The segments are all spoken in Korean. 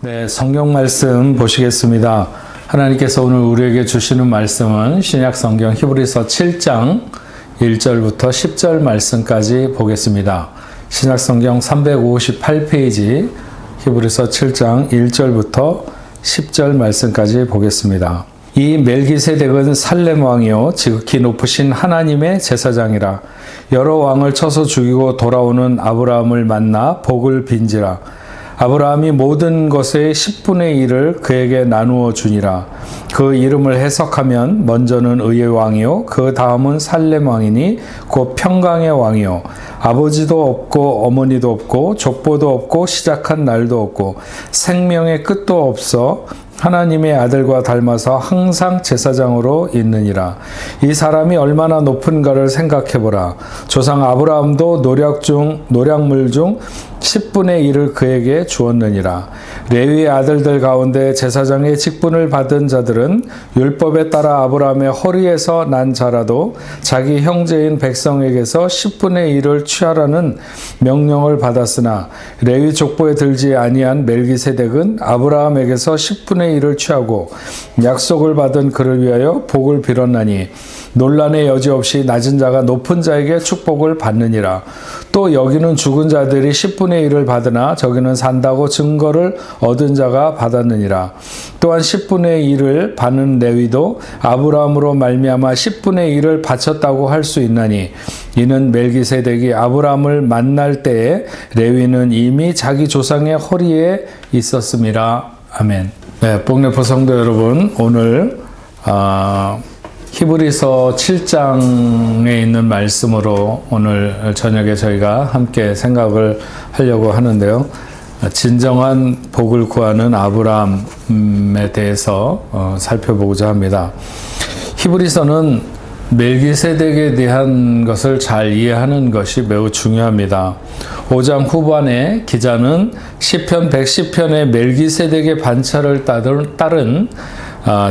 네, 성경 말씀 보시겠습니다. 하나님께서 오늘 우리에게 주시는 말씀은 신약 성경 히브리서 7장 1절부터 10절 말씀까지 보겠습니다. 신약 성경 358페이지 히브리서 7장 1절부터 10절 말씀까지 보겠습니다. 이 멜기세덱은 살렘 왕이요 지극히 높으신 하나님의 제사장이라. 여러 왕을 쳐서 죽이고 돌아오는 아브라함을 만나 복을 빈지라. 아브라함이 모든 것의 10분의 1을 그에게 나누어 주니라. 그 이름을 해석하면 먼저는 의의 왕이요 그 다음은 살렘 왕이니 곧 평강의 왕이요 아버지도 없고 어머니도 없고 족보도 없고 시작한 날도 없고 생명의 끝도 없어 하나님의 아들과 닮아서 항상 제사장으로 있느니라. 이 사람이 얼마나 높은가를 생각해보라. 조상 아브라함도 노략물 중 10분의 1을 그에게 주었느니라. 레위의 아들들 가운데 제사장의 직분을 받은 자들은 율법에 따라 아브라함의 허리에서 난 자라도 자기 형제인 백성에게서 10분의 1을 취하라는 명령을 받았으나 레위 족보에 들지 아니한 멜기세덱은 아브라함에게서 10분의 1을 취하고 약속을 받은 그를 위하여 복을 빌었나니 논란의 여지 없이 낮은 자가 높은 자에게 축복을 받느니라. 또 여기는 죽은 자들이 10분의 1을 받으나 저기는 산다고 증거를 얻은 자가 받았느니라. 또한 10분의 1을 받는 레위도 아브라함으로 말미암아 10분의 1을 바쳤다고 할 수 있나니 이는 멜기세덱이 아브라함을 만날 때에 레위는 이미 자기 조상의 허리에 있었음이라. 아멘. 네, 복내포 성도 여러분, 오늘 히브리서 7장에 있는 말씀으로 오늘 저녁에 저희가 함께 생각을 하려고 하는데요. 진정한 복을 구하는 아브라함에 대해서 살펴보고자 합니다. 히브리서는 멜기세덱에 대한 것을 잘 이해하는 것이 매우 중요합니다. 5장 후반에 기자는 시편 110편의 멜기세덱의 반차를 따른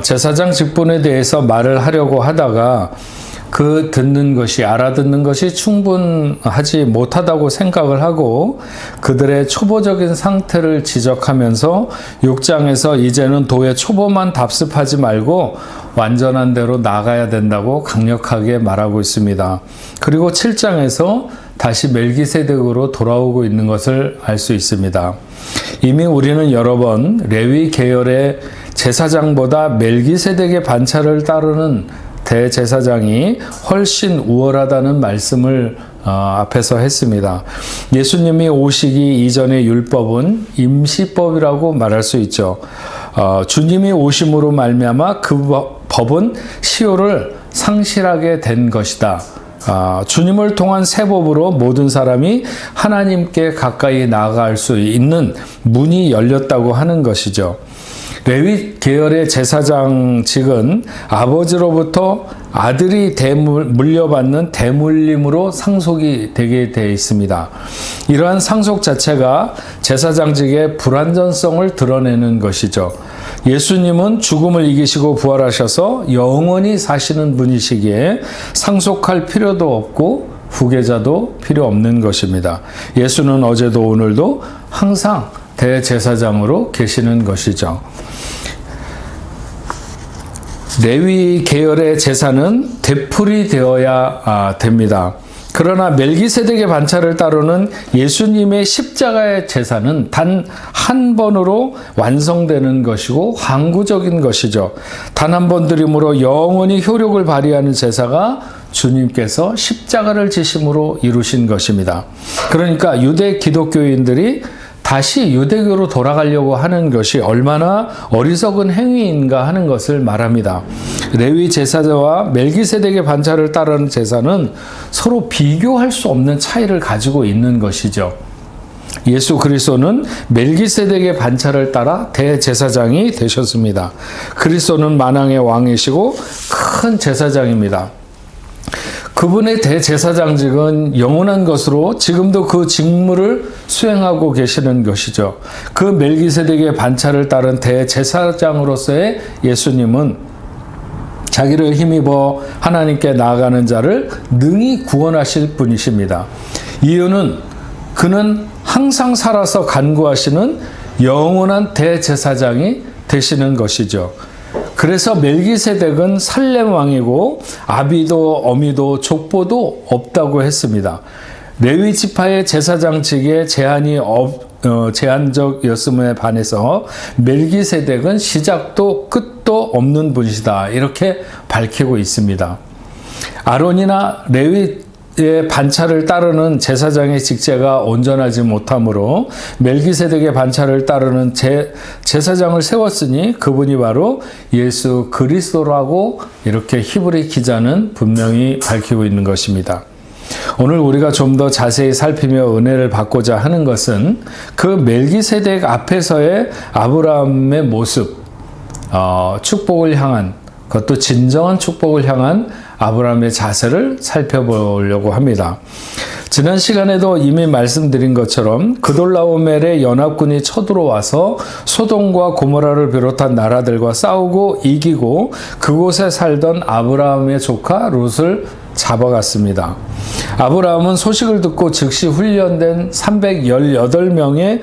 제사장 직분에 대해서 말을 하려고 하다가 그 알아듣는 것이 충분하지 못하다고 생각을 하고 그들의 초보적인 상태를 지적하면서 6장에서 이제는 도의 초보만 답습하지 말고 완전한 대로 나가야 된다고 강력하게 말하고 있습니다. 그리고 7장에서 다시 멜기세덱으로 돌아오고 있는 것을 알 수 있습니다. 이미 우리는 여러 번 레위 계열의 제사장보다 멜기세덱의 반차를 따르는 대제사장이 훨씬 우월하다는 말씀을 앞에서 했습니다. 예수님이 오시기 이전의 율법은 임시법이라고 말할 수 있죠. 주님이 오심으로 말미암아 그 법은 시효를 상실하게 된 것이다. 주님을 통한 새 법으로 모든 사람이 하나님께 가까이 나아갈 수 있는 문이 열렸다고 하는 것이죠. 레위 계열의 제사장직은 아버지로부터 아들이 물려받는 대물림으로 상속이 되게 되어 있습니다. 이러한 상속 자체가 제사장직의 불완전성을 드러내는 것이죠. 예수님은 죽음을 이기시고 부활하셔서 영원히 사시는 분이시기에 상속할 필요도 없고 후계자도 필요 없는 것입니다. 예수는 어제도 오늘도 항상 대제사장으로 계시는 것이죠. 레위 계열의 제사는 되풀이 되어야 됩니다. 그러나 멜기세덱의 반차를 따르는 예수님의 십자가의 제사는 단 한 번으로 완성되는 것이고 항구적인 것이죠. 단 한 번 드림으로 영원히 효력을 발휘하는 제사가 주님께서 십자가를 지심으로 이루신 것입니다. 그러니까 유대 기독교인들이 다시 유대교로 돌아가려고 하는 것이 얼마나 어리석은 행위인가 하는 것을 말합니다. 레위 제사자와 멜기세덱의 반차를 따르는 제사는 서로 비교할 수 없는 차이를 가지고 있는 것이죠. 예수 그리스도는 멜기세덱의 반차를 따라 대제사장이 되셨습니다. 그리스도는 만왕의 왕이시고 큰 제사장입니다. 그분의 대제사장직은 영원한 것으로 지금도 그 직무를 수행하고 계시는 것이죠. 그 멜기세덱의 반차를 따른 대제사장으로서의 예수님은 자기를 힘입어 하나님께 나아가는 자를 능히 구원하실 분이십니다. 이유는 그는 항상 살아서 간구하시는 영원한 대제사장이 되시는 것이죠. 그래서 멜기세덱은 살렘 왕이고 아비도 어미도 족보도 없다고 했습니다. 레위 지파의 제사장직에 제한적이었음에 반해서 멜기세덱은 시작도 끝도 없는 분이다. 이렇게 밝히고 있습니다. 아론이나 레위의 반차를 따르는 제사장의 직제가 온전하지 못하므로 멜기세덱의 반차를 따르는 제사장을 세웠으니 그분이 바로 예수 그리스도라고 이렇게 히브리 기자는 분명히 밝히고 있는 것입니다. 오늘 우리가 좀 더 자세히 살피며 은혜를 받고자 하는 것은 그 멜기세덱 앞에서의 아브라함의 모습, 축복을 향한, 그것도 진정한 축복을 향한 아브라함의 자세를 살펴보려고 합니다. 지난 시간에도 이미 말씀드린 것처럼 그돌라오멜의 연합군이 쳐들어와서 소돔과 고모라를 비롯한 나라들과 싸우고 이기고 그곳에 살던 아브라함의 조카 롯을 잡아갔습니다. 아브라함은 소식을 듣고 즉시 훈련된 318명의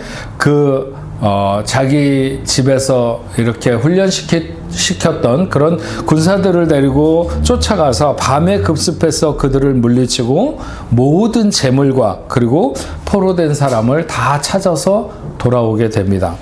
자기 집에서 이렇게 훈련시켰던 그런 군사들을 데리고 쫓아가서 밤에 급습해서 그들을 물리치고 모든 재물과 그리고 포로된 사람을 다 찾아서 돌아오게 됩니다.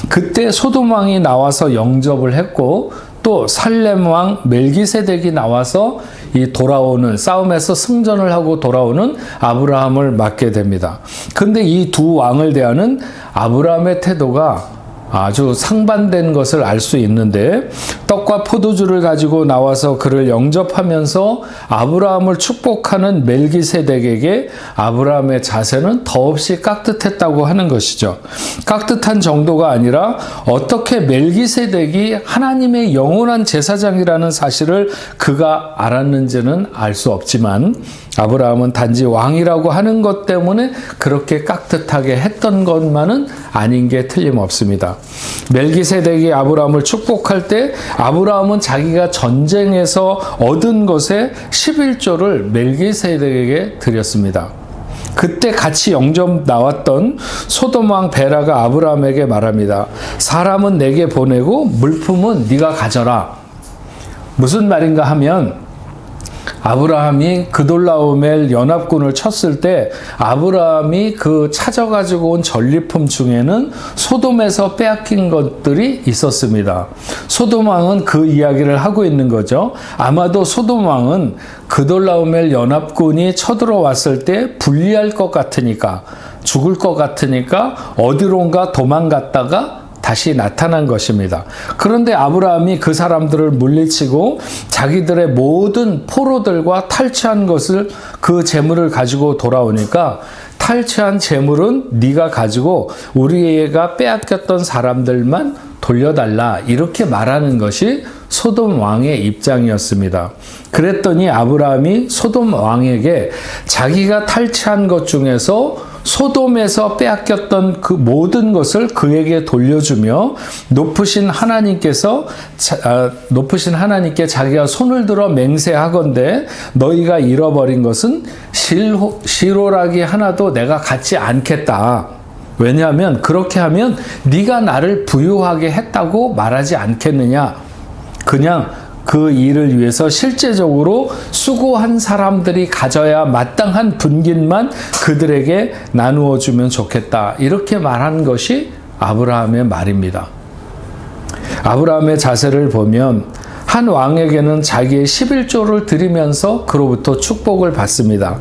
그때 소돔 왕이 나와서 영접을 했고 또 살렘 왕 멜기세덱이 나와서 이 돌아오는 싸움에서 승전을 하고 돌아오는 아브라함을 맞게 됩니다. 근데 이 두 왕을 대하는 아브라함의 태도가 아주 상반된 것을 알 수 있는데 떡과 포도주를 가지고 나와서 그를 영접하면서 아브라함을 축복하는 멜기세덱에게 아브라함의 자세는 더없이 깍듯했다고 하는 것이죠. 깍듯한 정도가 아니라 어떻게 멜기세덱이 하나님의 영원한 제사장이라는 사실을 그가 알았는지는 알 수 없지만 아브라함은 단지 왕이라고 하는 것 때문에 그렇게 깍듯하게 했던 것만은 아닌 게 틀림없습니다. 멜기세덱이 아브라함을 축복할 때 아브라함은 자기가 전쟁에서 얻은 것의 11조를 멜기세덱에게 드렸습니다. 그때 같이 영접 나왔던 소돔 왕 베라가 아브라함에게 말합니다. 사람은 내게 보내고 물품은 네가 가져라. 무슨 말인가 하면 아브라함이 그돌라오멜 연합군을 쳤을 때 아브라함이 그 찾아가지고 온 전리품 중에는 소돔에서 빼앗긴 것들이 있었습니다. 소돔 왕은 그 이야기를 하고 있는 거죠. 아마도 소돔 왕은 그돌라오멜 연합군이 쳐들어왔을 때 불리할 것 같으니까, 죽을 것 같으니까 어디론가 도망갔다가 다시 나타난 것입니다. 그런데 아브라함이 그 사람들을 물리치고 자기들의 모든 포로들과 탈취한 것을 그 재물을 가지고 돌아오니까 탈취한 재물은 네가 가지고 우리가 빼앗겼던 사람들만 돌려달라 이렇게 말하는 것이 소돔 왕의 입장이었습니다. 그랬더니 아브라함이 소돔 왕에게 자기가 탈취한 것 중에서 소돔에서 빼앗겼던 그 모든 것을 그에게 돌려주며 높으신 하나님께 자기가 손을 들어 맹세하건대 너희가 잃어버린 것은 실호락이 하나도 내가 갖지 않겠다. 왜냐하면 그렇게 하면 네가 나를 부유하게 했다고 말하지 않겠느냐. 그냥 그 일을 위해서 실제적으로 수고한 사람들이 가져야 마땅한 분깃만 그들에게 나누어 주면 좋겠다. 이렇게 말한 것이 아브라함의 말입니다. 아브라함의 자세를 보면 한 왕에게는 자기의 11조를 드리면서 그로부터 축복을 받습니다.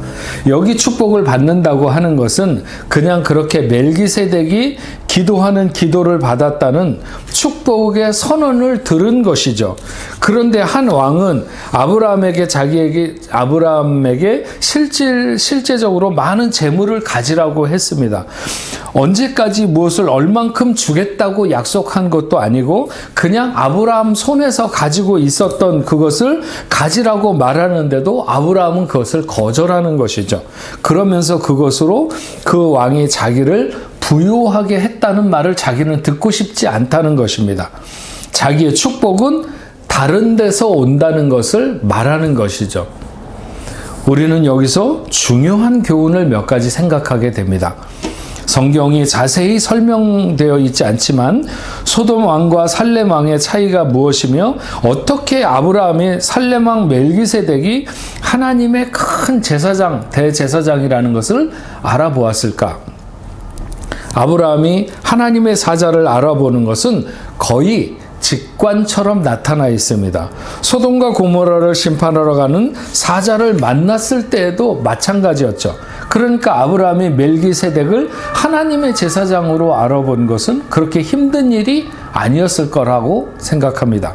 여기 축복을 받는다고 하는 것은 그냥 그렇게 멜기세덱이 기도하는 기도를 받았다는 축복의 선언을 들은 것이죠. 그런데 한 왕은 아브라함에게 실제적으로 많은 재물을 가지라고 했습니다. 언제까지 무엇을 얼만큼 주겠다고 약속한 것도 아니고 그냥 아브라함 손에서 가지고 있었던 그것을 가지라고 말하는데도 아브라함은 그것을 거절하는 것이죠. 그러면서 그것으로 그 왕이 자기를 부유하게 했다는 말을 자기는 듣고 싶지 않다는 것입니다. 자기의 축복은 다른 데서 온다는 것을 말하는 것이죠. 우리는 여기서 중요한 교훈을 몇 가지 생각하게 됩니다. 성경이 자세히 설명되어 있지 않지만 소돔 왕과 살렘 왕의 차이가 무엇이며 어떻게 아브라함이 살렘 왕 멜기세덱이 하나님의 큰 제사장, 대제사장이라는 것을 알아보았을까? 아브라함이 하나님의 사자를 알아보는 것은 거의 직관처럼 나타나 있습니다. 소돔과 고모라를 심판하러 가는 사자를 만났을 때에도 마찬가지였죠. 그러니까 아브라함이 멜기세덱을 하나님의 제사장으로 알아본 것은 그렇게 힘든 일이 아니었을 거라고 생각합니다.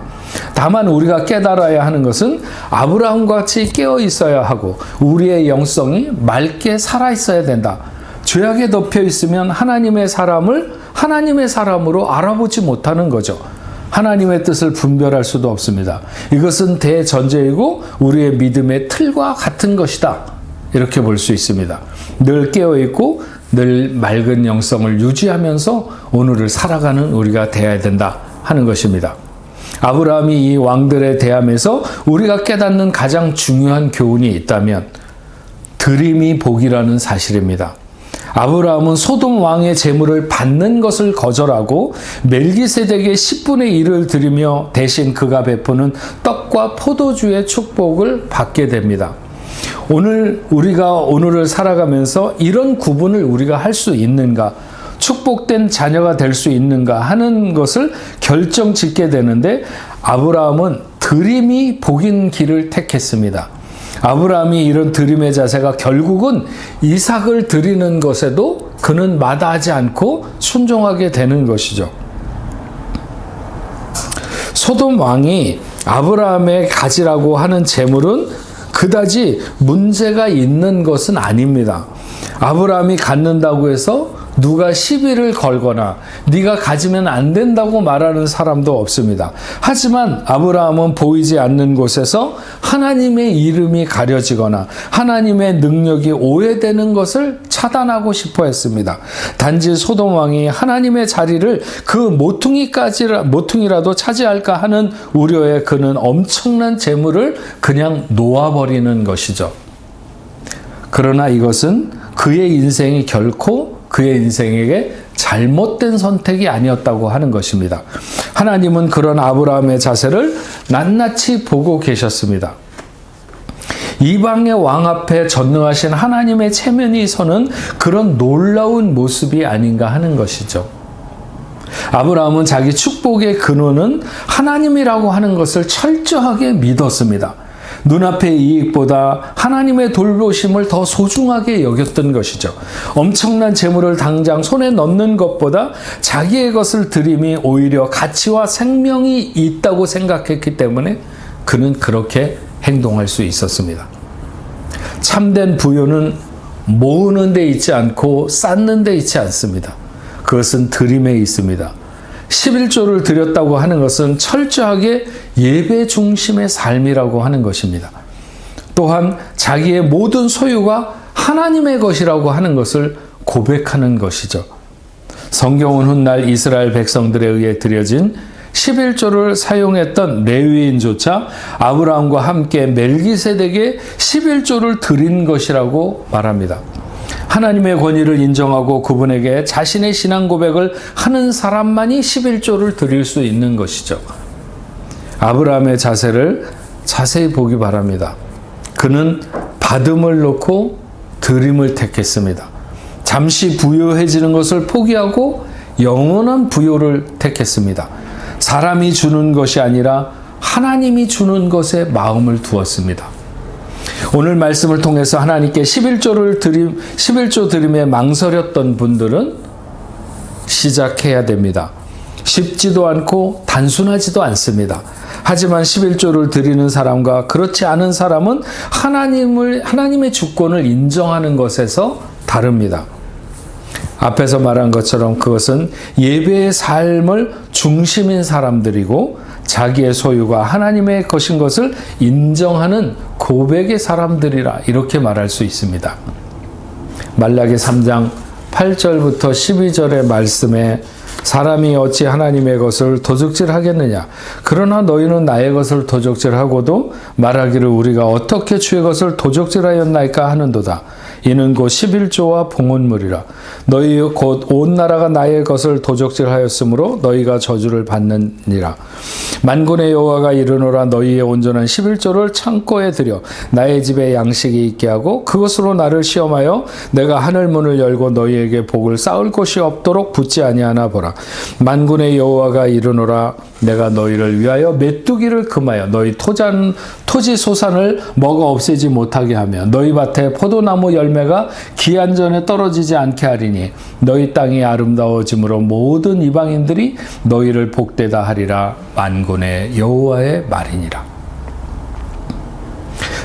다만 우리가 깨달아야 하는 것은 아브라함과 같이 깨어 있어야 하고 우리의 영성이 맑게 살아 있어야 된다. 죄악에 덮여 있으면 하나님의 사람을 하나님의 사람으로 알아보지 못하는 거죠. 하나님의 뜻을 분별할 수도 없습니다. 이것은 대전제이고 우리의 믿음의 틀과 같은 것이다. 이렇게 볼 수 있습니다. 늘 깨어있고 늘 맑은 영성을 유지하면서 오늘을 살아가는 우리가 되어야 된다 하는 것입니다. 아브라함이 이 왕들에 대하면서 우리가 깨닫는 가장 중요한 교훈이 있다면 드림이 복이라는 사실입니다. 아브라함은 소돔 왕의 재물을 받는 것을 거절하고 멜기세덱의 10분의 1을 드리며 대신 그가 베푸는 떡과 포도주의 축복을 받게 됩니다. 우리가 오늘을 살아가면서 이런 구분을 우리가 할 수 있는가? 축복된 자녀가 될 수 있는가 하는 것을 결정 짓게 되는데 아브라함은 드림이 복인 길을 택했습니다. 아브라함이 이런 드림의 자세가 결국은 이삭을 드리는 것에도 그는 마다하지 않고 순종하게 되는 것이죠. 소돔 왕이 아브라함의 가지라고 하는 재물은 그다지 문제가 있는 것은 아닙니다. 아브라함이 갖는다고 해서 누가 시비를 걸거나 네가 가지면 안 된다고 말하는 사람도 없습니다. 하지만 아브라함은 보이지 않는 곳에서 하나님의 이름이 가려지거나 하나님의 능력이 오해되는 것을 차단하고 싶어 했습니다. 단지 소돔 왕이 하나님의 자리를 그 모퉁이라도 차지할까 하는 우려에 그는 엄청난 재물을 그냥 놓아버리는 것이죠. 그러나 이것은 그의 인생이 결코 그의 인생에게 잘못된 선택이 아니었다고 하는 것입니다. 하나님은 그런 아브라함의 자세를 낱낱이 보고 계셨습니다. 이방의 왕 앞에 전능하신 하나님의 체면이 서는 그런 놀라운 모습이 아닌가 하는 것이죠. 아브라함은 자기 축복의 근원은 하나님이라고 하는 것을 철저하게 믿었습니다. 눈앞의 이익보다 하나님의 돌보심을 더 소중하게 여겼던 것이죠. 엄청난 재물을 당장 손에 넣는 것보다 자기의 것을 드림이 오히려 가치와 생명이 있다고 생각했기 때문에 그는 그렇게 행동할 수 있었습니다. 참된 부요는 모으는 데 있지 않고 쌓는 데 있지 않습니다. 그것은 드림에 있습니다. 11조를 드렸다고 하는 것은 철저하게 예배 중심의 삶이라고 하는 것입니다. 또한 자기의 모든 소유가 하나님의 것이라고 하는 것을 고백하는 것이죠. 성경은 훗날 이스라엘 백성들에 의해 드려진 11조를 사용했던 레위인조차 아브라함과 함께 멜기세덱에 11조를 드린 것이라고 말합니다. 하나님의 권위를 인정하고 그분에게 자신의 신앙 고백을 하는 사람만이 11조를 드릴 수 있는 것이죠. 아브라함의 자세를 자세히 보기 바랍니다. 그는 받음을 놓고 드림을 택했습니다. 잠시 부유해지는 것을 포기하고 영원한 부요를 택했습니다. 사람이 주는 것이 아니라 하나님이 주는 것에 마음을 두었습니다. 오늘 말씀을 통해서 하나님께 11조 드림에 망설였던 분들은 시작해야 됩니다. 쉽지도 않고 단순하지도 않습니다. 하지만 11조를 드리는 사람과 그렇지 않은 사람은 하나님의 주권을 인정하는 것에서 다릅니다. 앞에서 말한 것처럼 그것은 예배의 삶을 중심인 사람들이고 자기의 소유가 하나님의 것인 것을 인정하는 고백의 사람들이라 이렇게 말할 수 있습니다. 말라기 3장 8절부터 12절의 말씀에 사람이 어찌 하나님의 것을 도적질하겠느냐. 그러나 너희는 나의 것을 도적질하고도 말하기를 우리가 어떻게 주의 것을 도적질하였나이까 하는도다. 이는 곧 11조와 봉헌물이라. 너희 곧 온 나라가 나의 것을 도적질하였으므로 너희가 저주를 받느니라. 만군의 여호와가 이르노라. 너희의 온전한 11조를 창고에 들여 나의 집에 양식이 있게 하고 그것으로 나를 시험하여 내가 하늘 문을 열고 너희에게 복을 쌓을 곳이 없도록 붙지 아니하나 보라. 만군의 여호와가 이르노라. 내가 너희를 위하여 메뚜기를 금하여 너희 토지 소산을 먹어 없애지 못하게 하며 너희 밭에 포도나무 열매가 기한 전에 떨어지지 않게 하리니 너희 땅이 아름다워짐으로 모든 이방인들이 너희를 복되다 하리라. 만군의 여호와의 말이니라.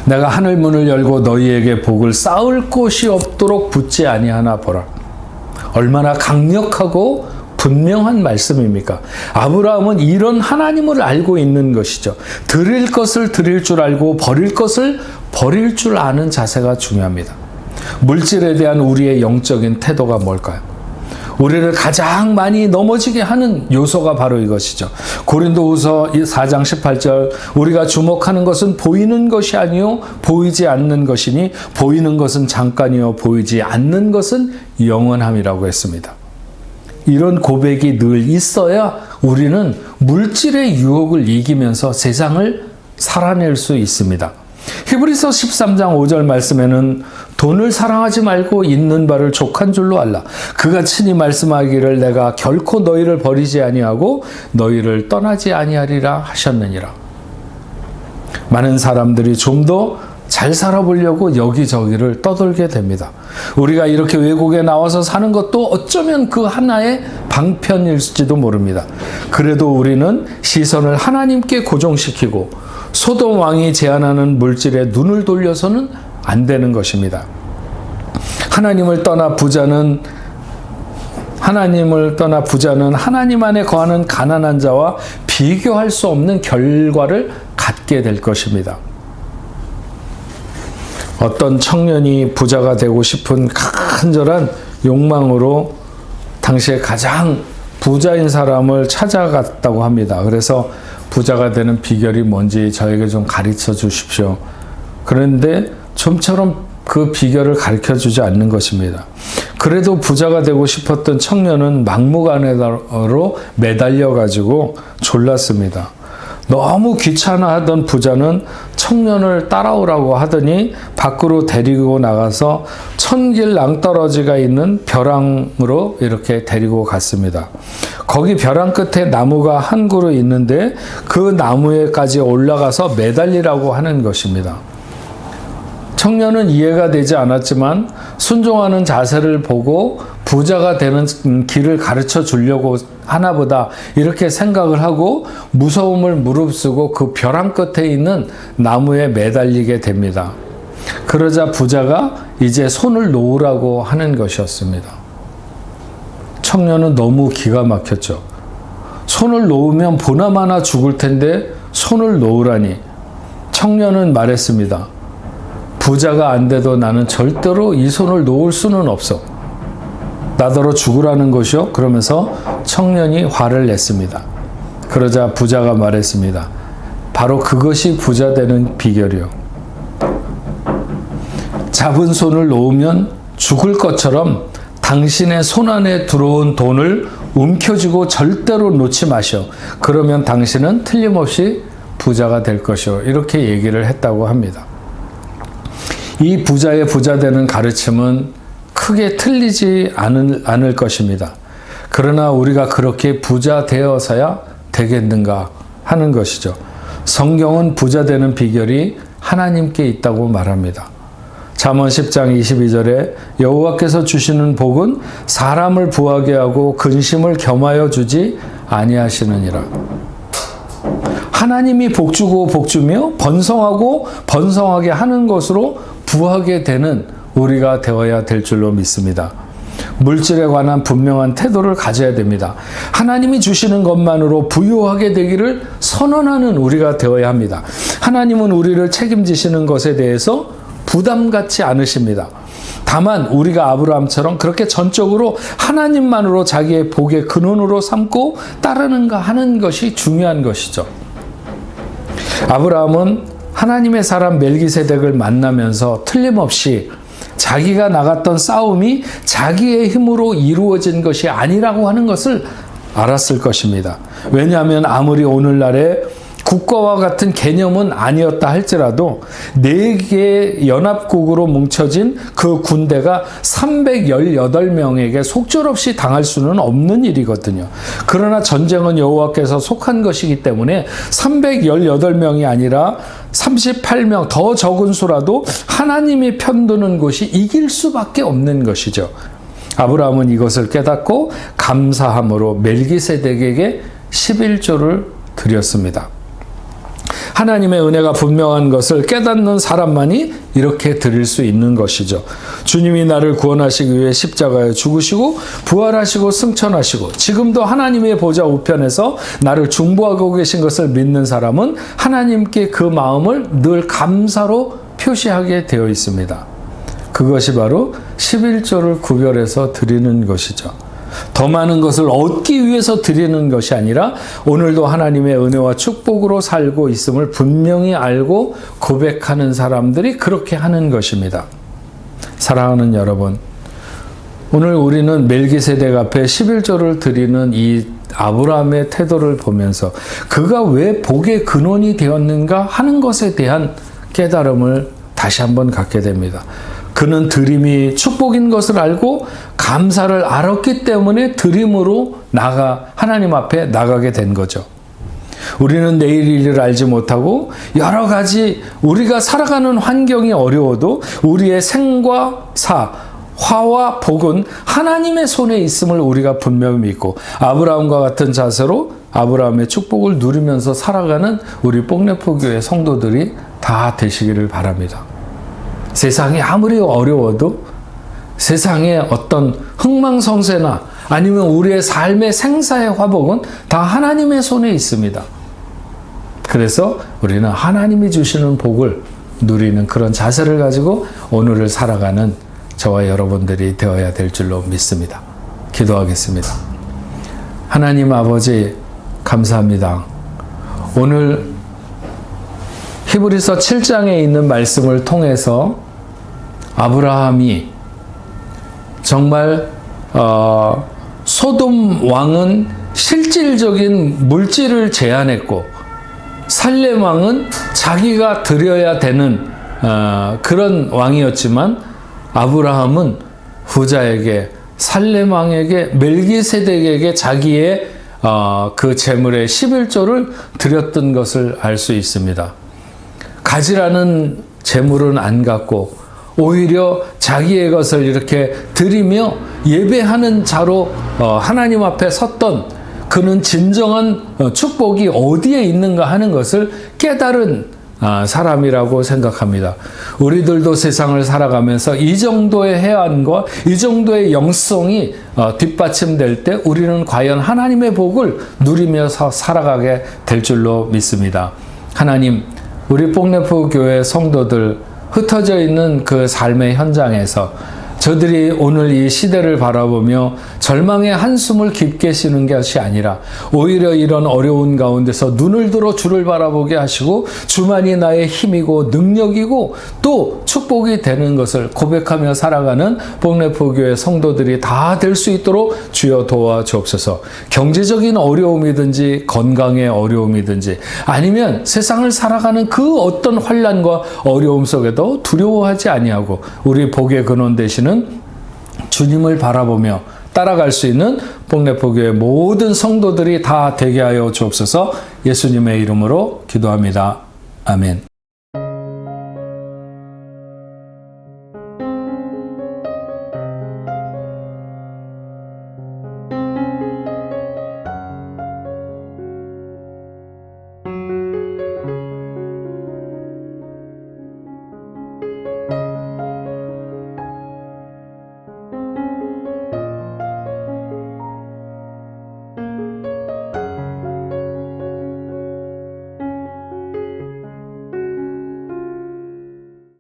내가 하늘 문을 열고 너희에게 복을 쌓을 곳이 없도록 붙지 아니하나 보라. 얼마나 강력하고 분명한 말씀입니까? 아브라함은 이런 하나님을 알고 있는 것이죠. 드릴 것을 드릴 줄 알고 버릴 것을 버릴 줄 아는 자세가 중요합니다. 물질에 대한 우리의 영적인 태도가 뭘까요? 우리를 가장 많이 넘어지게 하는 요소가 바로 이것이죠. 고린도후서 4장 18절 우리가 주목하는 것은 보이는 것이 아니요 보이지 않는 것이니 보이는 것은 잠깐이요 보이지 않는 것은 영원함이라고 했습니다. 이런 고백이 늘 있어야 우리는 물질의 유혹을 이기면서 세상을 살아낼 수 있습니다. 히브리서 13장 5절 말씀에는 돈을 사랑하지 말고 있는 바를 족한 줄로 알라. 그가 친히 말씀하기를 내가 결코 너희를 버리지 아니하고 너희를 떠나지 아니하리라 하셨느니라. 많은 사람들이 좀 더 잘 살아보려고 여기저기를 떠돌게 됩니다. 우리가 이렇게 외국에 나와서 사는 것도 어쩌면 그 하나의 방편일지도 모릅니다. 그래도 우리는 시선을 하나님께 고정시키고 소돔 왕이 제안하는 물질에 눈을 돌려서는 안 되는 것입니다. 하나님을 떠나 부자는 하나님 안에 거하는 가난한 자와 비교할 수 없는 결과를 갖게 될 것입니다. 어떤 청년이 부자가 되고 싶은 간절한 욕망으로 당시에 가장 부자인 사람을 찾아갔다고 합니다. 그래서 부자가 되는 비결이 뭔지 저에게 좀 가르쳐 주십시오. 그런데 좀처럼 그 비결을 가르쳐 주지 않는 것입니다. 그래도 부자가 되고 싶었던 청년은 막무가내로 매달려가지고 졸랐습니다. 너무 귀찮아하던 부자는 청년을 따라오라고 하더니 밖으로 데리고 나가서 천길 낭떠러지가 있는 벼랑으로 이렇게 데리고 갔습니다. 거기 벼랑 끝에 나무가 한 그루 있는데 그 나무에까지 올라가서 매달리라고 하는 것입니다. 청년은 이해가 되지 않았지만 순종하는 자세를 보고 부자가 되는 길을 가르쳐 주려고 하나보다 이렇게 생각을 하고 무서움을 무릅쓰고 그 벼랑 끝에 있는 나무에 매달리게 됩니다. 그러자 부자가 이제 손을 놓으라고 하는 것이었습니다. 청년은 너무 기가 막혔죠. 손을 놓으면 보나마나 죽을 텐데 손을 놓으라니. 청년은 말했습니다. 부자가 안 돼도 나는 절대로 이 손을 놓을 수는 없어. 나더러 죽으라는 것이요? 그러면서 청년이 화를 냈습니다. 그러자 부자가 말했습니다. 바로 그것이 부자 되는 비결이요. 잡은 손을 놓으면 죽을 것처럼 당신의 손 안에 들어온 돈을 움켜쥐고 절대로 놓지 마시오. 그러면 당신은 틀림없이 부자가 될 것이요. 이렇게 얘기를 했다고 합니다. 이 부자의 부자 되는 가르침은 크게 틀리지 않을 것입니다. 그러나 우리가 그렇게 부자 되어서야 되겠는가 하는 것이죠. 성경은 부자 되는 비결이 하나님께 있다고 말합니다. 잠언 10장 22절에 여호와께서 주시는 복은 사람을 부하게 하고 근심을 겸하여 주지 아니하시느니라. 하나님이 복주고 복주며 번성하고 번성하게 하는 것으로 부하게 되는 우리가 되어야 될 줄로 믿습니다. 물질에 관한 분명한 태도를 가져야 됩니다. 하나님이 주시는 것만으로 부유하게 되기를 선언하는 우리가 되어야 합니다. 하나님은 우리를 책임지시는 것에 대해서 부담 갖지 않으십니다. 다만 우리가 아브라함처럼 그렇게 전적으로 하나님만으로 자기의 복의 근원으로 삼고 따르는가 하는 것이 중요한 것이죠. 아브라함은 하나님의 사람 멜기세덱을 만나면서 틀림없이 자기가 나갔던 싸움이 자기의 힘으로 이루어진 것이 아니라고 하는 것을 알았을 것입니다. 왜냐하면 아무리 오늘날의 국가와 같은 개념은 아니었다 할지라도 4개의 연합국으로 뭉쳐진 그 군대가 318명에게 속절없이 당할 수는 없는 일이거든요. 그러나 전쟁은 여호와께서 속한 것이기 때문에 318명이 아니라 38명 더 적은 수라도 하나님이 편드는 곳이 이길 수밖에 없는 것이죠. 아브라함은 이것을 깨닫고 감사함으로 멜기세덱에게 11조를 드렸습니다. 하나님의 은혜가 분명한 것을 깨닫는 사람만이 이렇게 드릴 수 있는 것이죠. 주님이 나를 구원하시기 위해 십자가에 죽으시고 부활하시고 승천하시고 지금도 하나님의 보좌 우편에서 나를 중보하고 계신 것을 믿는 사람은 하나님께 그 마음을 늘 감사로 표시하게 되어 있습니다. 그것이 바로 11조를 구별해서 드리는 것이죠. 더 많은 것을 얻기 위해서 드리는 것이 아니라 오늘도 하나님의 은혜와 축복으로 살고 있음을 분명히 알고 고백하는 사람들이 그렇게 하는 것입니다. 사랑하는 여러분, 오늘 우리는 멜기세덱 앞에 11조를 드리는 이 아브라함의 태도를 보면서 그가 왜 복의 근원이 되었는가 하는 것에 대한 깨달음을 다시 한번 갖게 됩니다. 그는 드림이 축복인 것을 알고 감사를 알았기 때문에 드림으로 하나님 앞에 나가게 된 거죠. 우리는 내일 일을 알지 못하고 여러 가지 우리가 살아가는 환경이 어려워도 우리의 생과 사, 화와 복은 하나님의 손에 있음을 우리가 분명히 믿고 아브라함과 같은 자세로 아브라함의 축복을 누리면서 살아가는 우리 뽕래포교회 성도들이 다 되시기를 바랍니다. 세상이 아무리 어려워도 세상의 어떤 흥망성쇠나 아니면 우리의 삶의 생사의 화복은 다 하나님의 손에 있습니다. 그래서 우리는 하나님이 주시는 복을 누리는 그런 자세를 가지고 오늘을 살아가는 저와 여러분들이 되어야 될 줄로 믿습니다. 기도하겠습니다. 하나님 아버지 감사합니다. 오늘 히브리서 7장에 있는 말씀을 통해서 아브라함이 정말 소돔 왕은 실질적인 물질을 제한했고 살렘 왕은 자기가 드려야 되는 그런 왕이었지만 아브라함은 후자에게 살렘 왕에게 멜기세덱에게 자기의 그 재물의 11조를 드렸던 것을 알 수 있습니다. 가지라는 재물은 안 갖고 오히려 자기의 것을 이렇게 드리며 예배하는 자로 하나님 앞에 섰던 그는 진정한 축복이 어디에 있는가 하는 것을 깨달은 사람이라고 생각합니다. 우리들도 세상을 살아가면서 이 정도의 해안과 이 정도의 영성이 뒷받침될 때 우리는 과연 하나님의 복을 누리며 살아가게 될 줄로 믿습니다. 하나님, 우리 뽕래포 교회 성도들 흩어져 있는 그 삶의 현장에서 저들이 오늘 이 시대를 바라보며 절망의 한숨을 깊게 쉬는 것이 아니라 오히려 이런 어려운 가운데서 눈을 들어 주를 바라보게 하시고 주만이 나의 힘이고 능력이고 또 축복이 되는 것을 고백하며 살아가는 뽕래포교회 성도들이 다 될 수 있도록 주여 도와주옵소서. 경제적인 어려움이든지 건강의 어려움이든지 아니면 세상을 살아가는 그 어떤 환난과 어려움 속에도 두려워하지 아니하고 우리 복의 근원 되시는 주님을 바라보며 따라갈 수 있는 뽕래포교회 모든 성도들이 다 되게 하여 주옵소서. 예수님의 이름으로 기도합니다. 아멘.